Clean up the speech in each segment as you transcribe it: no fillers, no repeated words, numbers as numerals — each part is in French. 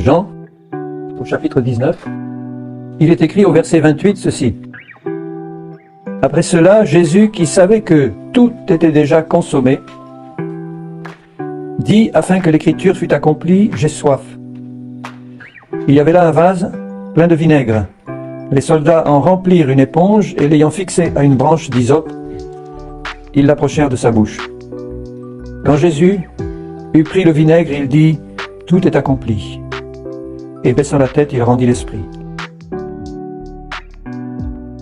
Jean, au chapitre 19, il est écrit au verset 28 ceci. Après cela, Jésus, qui savait que tout était déjà consommé, dit, afin que l'écriture fût accomplie, j'ai soif. Il y avait là un vase plein de vinaigre. Les soldats en remplirent une éponge et l'ayant fixée à une branche d'hysope, ils l'approchèrent de sa bouche. Quand Jésus eut pris le vinaigre, il dit, tout est accompli. Et baissant la tête, il rendit l'esprit.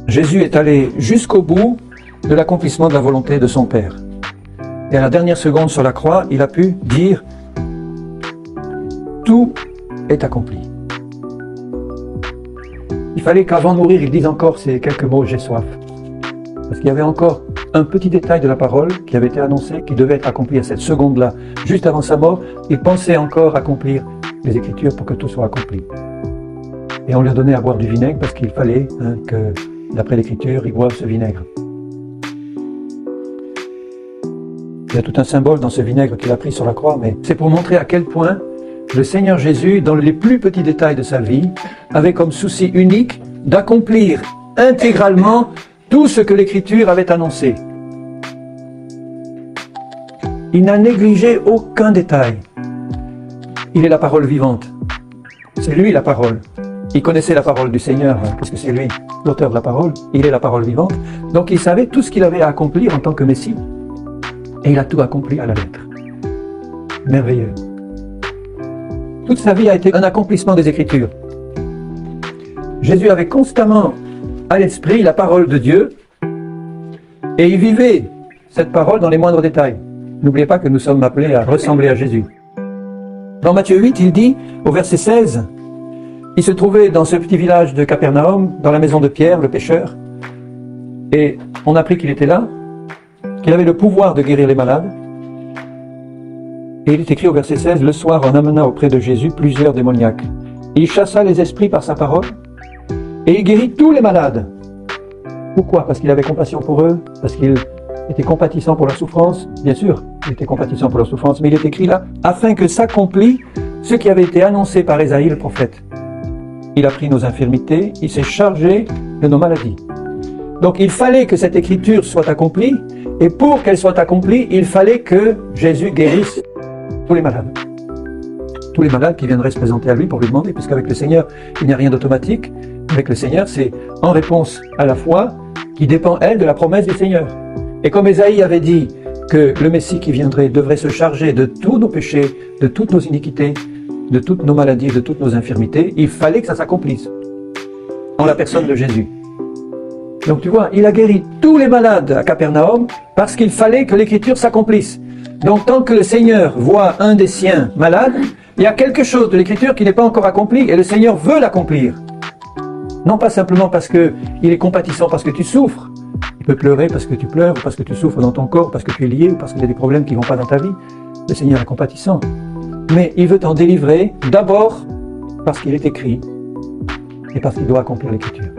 Jésus est allé jusqu'au bout de l'accomplissement de la volonté de son Père. Et à la dernière seconde sur la croix, il a pu dire « Tout est accompli ». Il fallait qu'avant de mourir, il dise encore ces quelques mots « J'ai soif ». Parce qu'il y avait encore un petit détail de la parole qui avait été annoncé, qui devait être accompli à cette seconde-là. Juste avant sa mort, il pensait encore accomplir les Écritures pour que tout soit accompli. Et on lui a donné à boire du vinaigre parce qu'il fallait que, d'après l'Écriture, il boive ce vinaigre. Il y a tout un symbole dans ce vinaigre qu'il a pris sur la croix, mais c'est pour montrer à quel point le Seigneur Jésus, dans les plus petits détails de sa vie, avait comme souci unique d'accomplir intégralement tout ce que l'Écriture avait annoncé. Il n'a négligé aucun détail. Il est la parole vivante. C'est lui la parole. Il connaissait la parole du Seigneur, puisque c'est lui l'auteur de la parole. Il est la parole vivante. Donc il savait tout ce qu'il avait à accomplir en tant que Messie. Et il a tout accompli à la lettre. Merveilleux. Toute sa vie a été un accomplissement des Écritures. Jésus avait constamment à l'esprit la parole de Dieu et il vivait cette parole dans les moindres détails. N'oubliez pas que nous sommes appelés à ressembler à Jésus. Dans Matthieu 8, il dit, au verset 16, il se trouvait dans ce petit village de Capernaum, dans la maison de Pierre, le pêcheur, et on a appris qu'il était là, qu'il avait le pouvoir de guérir les malades. Et il est écrit au verset 16, le soir on amena auprès de Jésus plusieurs démoniaques. Il chassa les esprits par sa parole, et il guérit tous les malades. Pourquoi? Parce qu'il avait compassion pour eux, parce qu'il était compatissant pour leur souffrance. Bien sûr, il était compatissant pour leur souffrance, mais il est écrit là, afin que s'accomplit ce qui avait été annoncé par Ésaïe le prophète. Il a pris nos infirmités, il s'est chargé de nos maladies. Donc il fallait que cette écriture soit accomplie, et pour qu'elle soit accomplie, il fallait que Jésus guérisse tous les malades. Tous les malades qui viendraient se présenter à lui pour lui demander, puisqu'avec le Seigneur, il n'y a rien d'automatique. Avec le Seigneur, c'est en réponse à la foi qui dépend, elle, de la promesse du Seigneur. Et comme Ésaïe avait dit que le Messie qui viendrait devrait se charger de tous nos péchés, de toutes nos iniquités, de toutes nos maladies, de toutes nos infirmités, il fallait que ça s'accomplisse en la personne de Jésus. Donc tu vois, il a guéri tous les malades à Capernaum parce qu'il fallait que l'Écriture s'accomplisse. Donc tant que le Seigneur voit un des siens malade, il y a quelque chose de l'Écriture qui n'est pas encore accompli et le Seigneur veut l'accomplir. Non pas simplement parce qu'il est compatissant parce que tu souffres. Il peut pleurer parce que tu pleures, ou parce que tu souffres dans ton corps, parce que tu es lié, ou parce qu'il y a des problèmes qui ne vont pas dans ta vie. Le Seigneur est compatissant. Mais il veut t'en délivrer d'abord parce qu'il est écrit et parce qu'il doit accomplir l'Écriture.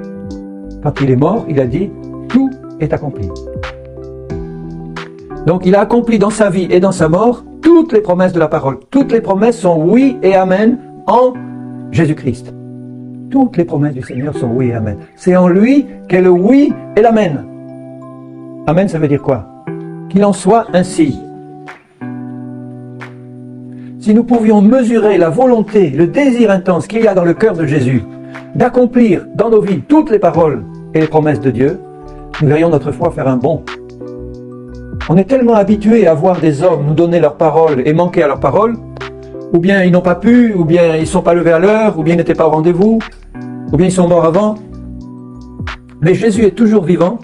Quand il est mort, il a dit « Tout est accompli ». Donc il a accompli dans sa vie et dans sa mort toutes les promesses de la parole. Toutes les promesses sont oui et amen en Jésus-Christ. Toutes les promesses du Seigneur sont oui et amen. C'est en lui qu'est le oui et l'amen. Amen, ça veut dire quoi? Qu'il en soit ainsi. Si nous pouvions mesurer la volonté, le désir intense qu'il y a dans le cœur de Jésus d'accomplir dans nos vies toutes les paroles et les promesses de Dieu, nous verrions notre foi faire un bond. On est tellement habitué à voir des hommes nous donner leurs paroles et manquer à leurs paroles, ou bien ils n'ont pas pu, ou bien ils ne sont pas levés à l'heure, ou bien ils n'étaient pas au rendez-vous, ou bien ils sont morts avant. Mais Jésus est toujours vivant,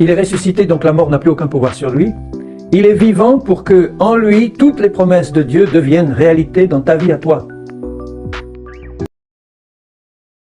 il est ressuscité, donc la mort n'a plus aucun pouvoir sur lui. Il est vivant pour que, en lui, toutes les promesses de Dieu deviennent réalité dans ta vie à toi.